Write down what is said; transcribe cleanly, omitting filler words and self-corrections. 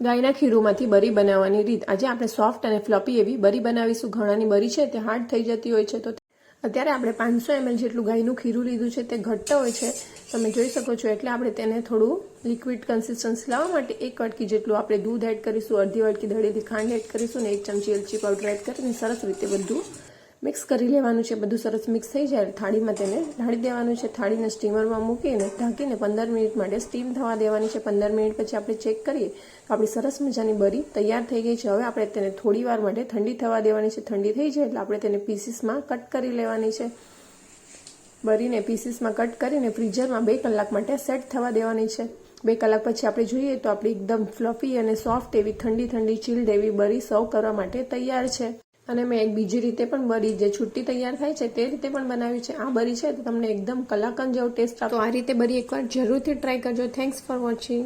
ગાયના ખીરુમાંથી બરી બનાવવાની રીત। આજે આપણે સોફ્ટ અને ફ્લફી એવી બરી બનાવીશું। ઘણાની બરી છે તે હાર્ડ થઈ જતી હોય છે, તો અત્યારે આપણે 500 ml જેટલું ગાયનું ખીરું લીધું છે। તે ઘટ્ટ હોય છે, તમે જોઈ શકો છો। એટલે આપણે તેને થોડું લિક્વિડ કન્સિસ્ટન્સી લાવવા માટે 1 વાટકી જેટલું આપણે દૂધ એડ કરીશું, અડધી વાટકી દળેલી ખાંડ એડ કરીશું અને 1 ચમચી એલચી પાવડર એડ કરીને સરસ રીતે બધું મિક્સ કરી લેવાનું છે। બધું સરસ મિક્સ થઈ જાય થાળીમાં તેને ઢાળી દેવાનું છે। થાળીને સ્ટીમરમાં મૂકીને ઢાંકીને 15 મિનિટ માટે સ્ટીમ થવા દેવાની છે। 15 મિનિટ પછી આપણે ચેક કરીએ તો આપણી સરસ મજાની બરી તૈયાર થઈ ગઈ છે। હવે આપણે તેને થોડી વાર માટે ઠંડી થવા દેવાની છે। ઠંડી થઈ જાય એટલે આપણે તેને પીસીસમાં કટ કરી લેવાની છે। બરીને પીસીસમાં કટ કરીને ફ્રીઝરમાં 2 કલાક માટે સેટ થવા દેવાની છે। 2 કલાક પછી આપણે જોઈએ તો આપણી એકદમ ફ્લફી અને સોફ્ટ એવી ઠંડી ચીલ્ડ એવી બરી સર્વ કરવા માટે તૈયાર છે। અને મેં એક બીજી રીતે પણ બરી જે છૂટી તૈયાર થાય છે તે રીતે પણ બનાવી છે। આ બરી છે તો તમને એકદમ કલાકંદ જેવો ટેસ્ટ આપે, તો આ રીતે બરી એકવાર જરૂરથી ટ્રાય કરજો। Thanks for watching.